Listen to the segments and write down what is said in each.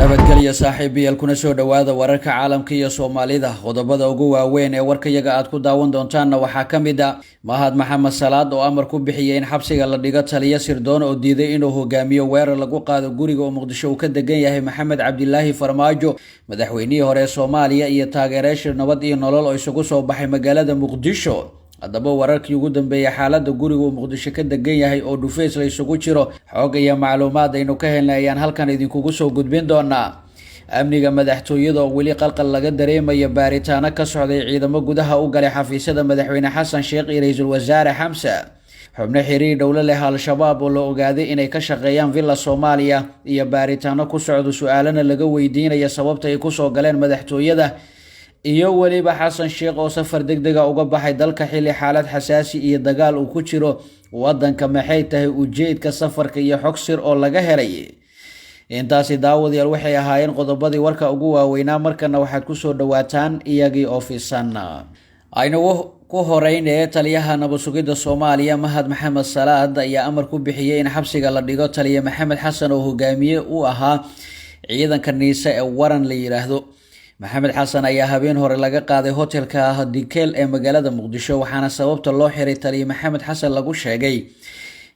nabadgelyo saaxiibayaal kuna soo dhawaada wararka caalamka iyo Soomaalida qodobada ugu waaweyn ee warkayaga aad ku daawan doontaan waxaa kamid ah Mahad Maxamed Salaad oo amar ku bixiyay in xabsiga la dhigo taliye sirdoon oo diiday inuu hogaamiyo weerar lagu qaado guriga oo Muqdisho uu ka degan yahay Maxamed Cabdilaahi Farmaajo madaxweynihii hore Soomaaliya iyo taageerayaasha nabad iyo nolol oo isugu soo baxay magaalada Muqdisho haddaba wararkii ugu dambeeyay xaaladda guriga uu Muqdisho ka degan yahay oo dhufeys la isugu jiro xog iyo macluumaad aynu ka helnay ayaan halkan idinkugu soo gudbin doonaa amniga madaxtooyada oo weli qalqal laga dareemayo baaritaano ka socday ciidamo gudaha u galay xafiisyada madaxweyne xasan sheekh iyo ra'iisul wasaare xamse xubno xiriir dowlad leh al-shabaab oo la ogaaday inay ka shaqeeyaan villa Soomaaliya iyo baaritaano ku socdo su'aalana laga weydiinayo sababta ay ku soo galeen madaxtooyada iyo waliba xasan sheekh oo safar degdeg ah uga baxay dalka xilli xaalad xasaasi iyo dagaal uu ku jiro wadanka maxay tahay ujeedka safarka iyo xog sir oo laga helay intaasi daawadayaal waxay ahaayeen qodobadii warka ugu waaweynaa markana waxaad ku soo dhawaataan iyagii ofisan aynu ku horeynay taliyaha nabad sugidda Soomaaliya Mahad Maxamed Salaad ayaa amar ku bixiyay in xabsiga la dhigo taliye Maxamed Xasan oo hogaamiye u ahaa ciidanka niise ee waran la yiraahdo Maxamed Xasan ayaa habeen hore laga qaaday hotelka Dikel ee magaalada Muqdisho waxaana sababta loo xiray taliye Maxamed Xasan lagu sheegay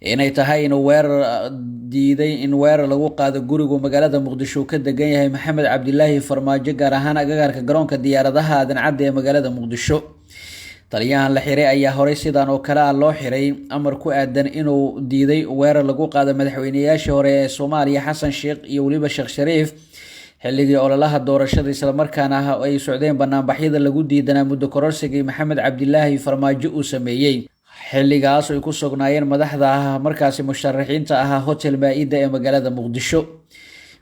inay tahay in weerar lagu qaado guriga magaalada Muqdisho ka degan yahay Maxamed Cabdilaahi Farmaajo gaar ahaan agagaarka garoonka diyaaradaha Aadan Cadde ee magaalada Muqdisho taliyahan la xiray ayaa horey sidaan oo kale loo xiray amar ku aadan inuu diiday weerar lagu qaado madaxweynayaashii hore ee Soomaaliya Xasan Sheekh iyo waliba Sheekh Shariif xilligii ololaha doorashada isla markaana ay socdeen banaanbaxyada lagu diidanaa muddo kororsigii Maxamed Cabdilaahi Farmaajo uu sameeyay xilligaas ay ku sugnaayeen madaxda markaasi musharaxiinta ahaa hotel Maa'ida ee magaalada Muqdisho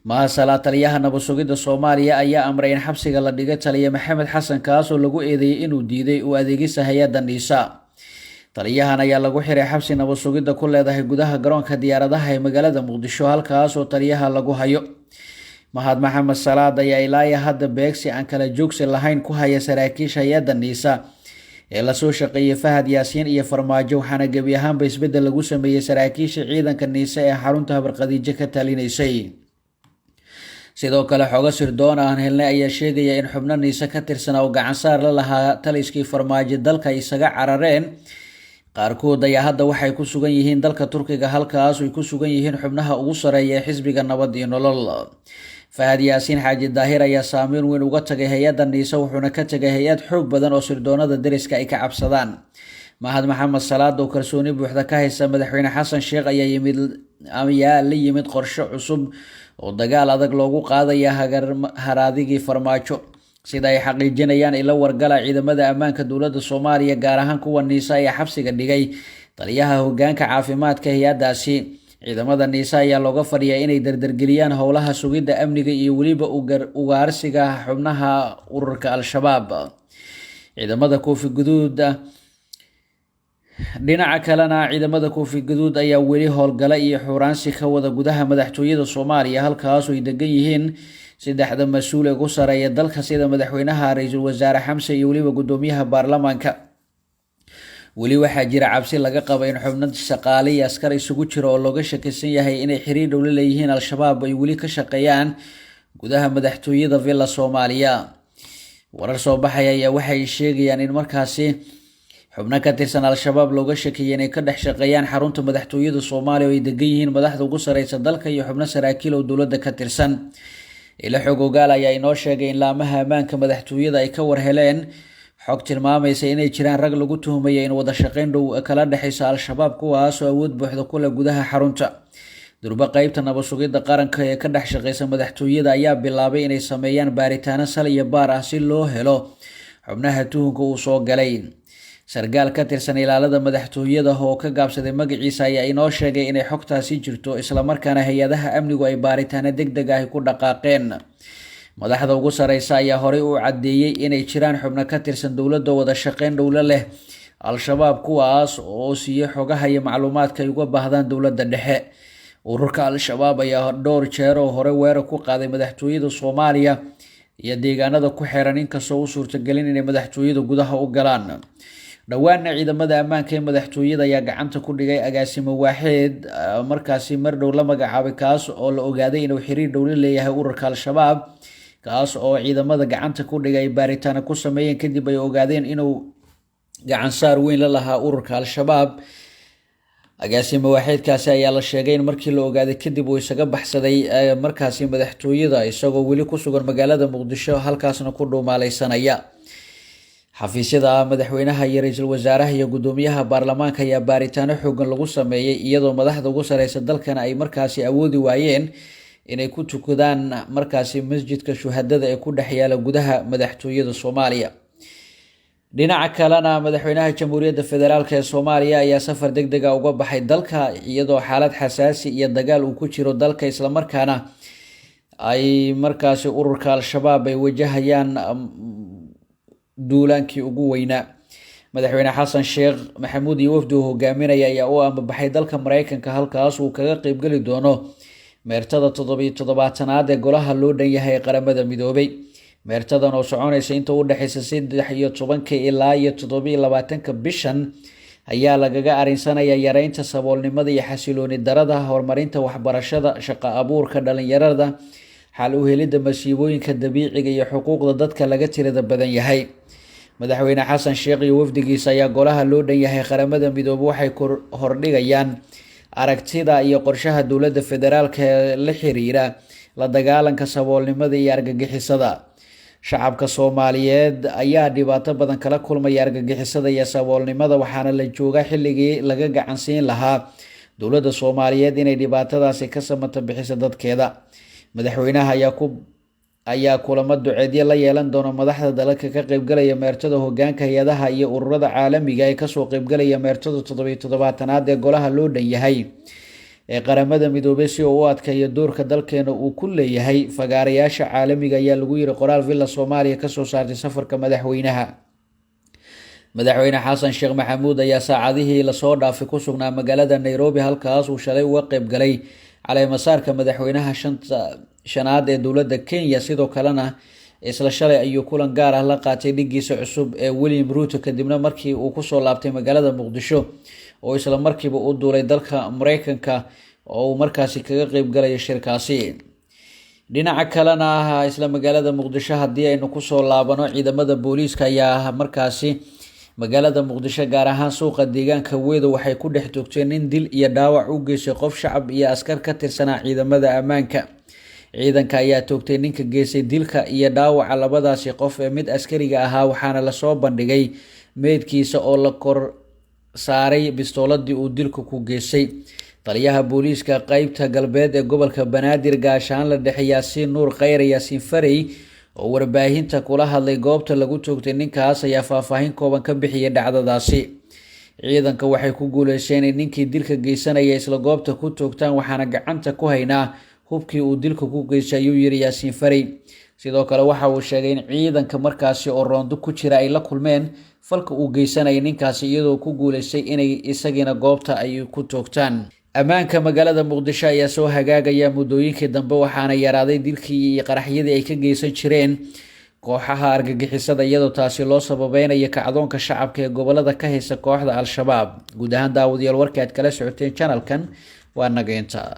Mahad taliyaha nabad sugidda Soomaaliya ayaa amray in xabsiga la dhigo taliye Maxamed Xasan kaas oo lagu eedeeyay inuu diiday u adeegista hay'adda Niisa taliyahan ayaa lagu xiray xabsi nabad sugidda ku leedahay gudaha garoonka diyaaradaha ee magaalada Muqdisho halkaas oo taliyaha lagu hayo Mahad Maxamed Salaad ayaa ilaa hadda beegsi aan kala joogsi lahayn ku haya saraakiisha hay'adda Niisa ee la soo shaqeeyay Fahad Yaasiin iyo Farmaajo waxaana gabi ahaanba isbedel lagu sameeyay saraakiisha ciidanka Niisa ee xarunta Habarqadiijo ka talinaysay sidoo kale xogo sirdoon aan helnay ayaa sheegaya in xubno Niisa ka tirsan oo gacan saar la lahaa taliskii Farmaajo dalka isaga carareen qaarkood ayaa hadda waxay ku sugan yihiin dalka Turkiga halkaas oo ay ku sugan yihiin xubnaha ugu sareeya xisbiga nabad iyo nolol Fahad Yaasiin Xaaji Daahir ayaa saameyn weyn uga tagay hay'adda Niisa wuxuuna ka tagay hay'ad xoog badan oo sirdoonada dariska ay ka cabsadaan Mahad Maxamed Salaad oo kalsooni buuxda ka haysta madaxweyne Xasan Sheekh ayaa la yimid qorshe cusub oo dagaal adag loogu qaadaya haraadigii Farmaajo sida ay xaqiijinayaan ila wargala ciidamada ammaanka dowladda Soomaaliya gaar ahaan kuwa Niisa ayaa xabsiga dhigay taliyaha hoggaanka caafimaadka hay'addaasi ciidamada Niisa ayaa looga fadhiyay inay dardargeliyaan howlaha sugidda amniga iyo waliba ugaarsiga xubnaha ururka al-shabaab ciidamada Koofi Gaduud dhinaca kalena ciidamada Koofi Gaduud ayaa weli howlgala iyo xuraansi ka wada gudaha madaxtooyada Soomaaliya halkaas oo ay degan yihiin saddexda mas'uul ee ugu sareeya dalka sida madaxweynaha ra'iisul wasaare Xamse iyo waliba gudoomiyaha baarlamaanka weli waxaa jira cabsi laga qabo in xubno shaqaale iyo askar isugu jiro oo looga shakisan yahay inay xiriir dhow la leeyihiin al-shabaab ay weli ka shaqeeyaan gudaha madaxtooyada villa Soomaaliya warar soo baxaya ayaa waxay sheegayaan in markaasi xubno ka tirsan al-shabaab looga shakiyay inay ka dhex shaqeeyaan xarunta madaxtooyada Soomaaliya oo ay degan yihiin madaxda ugu sareysa dalka iyo xubno saraakiil oo dowladda ka tirsan ila xog ogaal ayaa inoo sheegay in laamaha ammaanka madaxtooyada ay ka warheleen xog tilmaamaysa inay jiraan rag lagu tuhmayo in wada shaqeyn dhow kala dhaxaysa al-shabaab kuwaas oo awood buuxda ku leh gudaha xarunta durba qaybta nabad sugidda qaranka ee ka dhex shaqeysa madaxtooyada ayaa bilaabay inay sameeyaan baaritaano sal iyo baar ah si loo helo xubnaha tuhunka uu soo galay sargaal ka tirsan ilaalada madaxtooyada oo ka gaabsaday magaciisa ayaa inoo sheegay inay xogtaasi jirto isla markaana hay'adaha amnigu ay baaritaano degdeg ah ku dhaqaaqeen madaxda ugu sareysa ayaa horey u cadeeyay inay jiraan xubno ka tirsan dowladda wada shaqeyn dhow leh al-shabaab kuwaas oo siiyay xogaha iyo macluumaadka ay uga baahdaan dowladda dhexe ururka al-shabaab ayaa dhowr jeer oo hore weerar ku qaaday madaxtooyada Soomaaliya iyo deegaanada ku xeeran inkastoo u suurtagelin inay madaxtooyada gudaha u galaan dhawaana ciidamada ammaanka ee madaxtooyada ayaa gacanta ku dhigay agaasimo waaxeed markaasi mar dhow la magacaabay kaas oo la ogaaday inuu xiriir dhow la leeyahay ururka al-shabaab kaas oo ciidamada gacanta ku dhigay baaritaano ku sameeyeen kadib ay ogaadeen inuu gacan saar weyn la lahaa ururka al-shabaab. agaasimo waaxeedkaasi ayaa la sheegay in markii la ogaaday kadib uu isaga baxsaday markaasi madaxtooyada isagoo weli ku sugan magaalada muqdisho halkaasna ku dhuumaaleysanaya. xafiisyada madaxweynaha iyo ra-iisul wasaaraha iyo gudoomiyaha baarlamaanka ayaa baaritaano xoogan lagu sameeyey iyadoo madaxda ugu sareysa dalkana ay markaasi awoodi waayeen inay ku tukadaan markaasi masjidka shuhadada ee ku dhex yaala gudaha madaxtooyada Soomaaliya. dhinaca kalena madaxweynaha jamhuuriyadda federaalk ee Soomaaliya ayaa safar degdeg ah uga baxay dalka iyadoo xaalad xasaasi iyo dagaal uu ku jiro dalka isla markaana ay markaasi ururka al-shabaab ay wajahayaan duulaankii ugu weynaa. madaxweyne xasan sheekh maxamuud iyo wafdi uu hogaaminaya ayaa u ambabaxay dalka Mareykanka halkaas uu kaga qaybgeli doono meertada 77aad ee golaha loo dhan yahay qaramada midoobay. meertadan oo soconaysa inta u dhaxaysa 13 ilaa 27 bishan ayaa lagaga arinsanaya yareynta saboolnimada iyo xasilooni darada, horumarinta waxbarashada, shaqo abuurka dhalinyarada, xal u helidda masiibooyinka dabiiciga iyo xuquuqda dadka laga tirada badan yahay. madaxweyne xasan sheekh iyo wafdigiisa ayaa golaha loo dhan yahay qaramada midoobay waxay hordhigayaan aragtida iyo qorshaha dowladda federaalka ee la xiriira la dagaalanka saboolnimada iyo argagixisada. shacabka Soomaaliyeed ayaa dhibaato badan kala kulmaya argagixisada iyo saboolnimada waxaana la joogaa xilligii laga gacan siin lahaa dowladda Soomaaliyeed inay dhibaatadaasi ka samata bixiso dadkeeda. madaxweynaha ayaa kulamo duceedyo la yeelan doona madaxda dalalka ka qaybgalaya meertada hogaanka hay'adaha iyo ururada caalamiga ee kasoo qaybgalaya meertada 77aad ee golaha loo dhan yahay ee qaramada midoobay si uu u adkeeyo doorka dalkeena uu ku leeyahay fagaarayaasha caalamiga ayaa lagu yiri qoraal Villa Soomaaliya ka soo saartay safarka madaxweynaha. madaxweyne xasan sheekh maxamuud ayaa saacadihii la soo dhaafay ku sugnaa magaalada Nairobi halkaas uu shalay uga qaybgalay caleemasaarka madaxweynaha shanaad ee dowladda Kenya. sidoo kalena isla shalay ayuu kulan gaar ah la qaatay dhigiisa cusub ee William Ruto kadibna markii uu ku soo laabtay magaalada Muqdisho oo isla markiiba u duulay dalka Mareykanka oo uu markaasi kaga qayb galay shirkaasi. dhinaca kalena isla magaalada Muqdisho haddii aynu ku soo laabano ciidamada booliiska ayaa markaasi magaalada Muqdisho gaar ahaan suuqa deegaanka Weedo waxay ku dhex toogteen nin dil iyo dhaawac u geystay qof shacab iyo askar ka tirsanaa ciidamada ammaanka. ciidanka ayaa toogtay ninka geystay dilka iyo dhaawaca labadaasi qof ee mid askariga ahaa waxaana la soo bandhigay meedkiisa oo la kor saaray bistooladii uu dilku ku geystay. taliyaha booliiska qaybta galbeed ee gobolka Banaadir gaashaan la dhexe Yaasiin Nuur Khayre Yaasiin Farey oo warbaahinta kula hadlay goobta lagu toogtay ninkaas ayaa faahfaahin kooban ka bixiyay dhacdadaasi. ciidanka waxay ku guuleysteen in ninkii dilka geysanaya isla goobta ku toogtaan waxaana gacanta ku haynaa hubkii uu dilka ku geystay ayuu yiri Yaasiin Farey. sidoo kale waxa uu sheegay in ciidanka markaasi oo roondo ku jira ay la kulmeen falka uu geysanayay ninkaasi iyadoo ku guuleystay inay isagina goobta ay ku toogtaan. ammaanka magaalada Muqdisho ayaa soo hagaagaya muddooyinkii dambe waxaana yaraaday dilkii iyo qaraxyadii ay ka geysan jireen kooxaha argagixisada iyadoo taasi loo sababeynayo kacdoonka shacabka ee gobolada ka haysa kooxda al-shabaab. guud ahaan daawadayaal warka aad kala socoteen channelkan waa nageynta.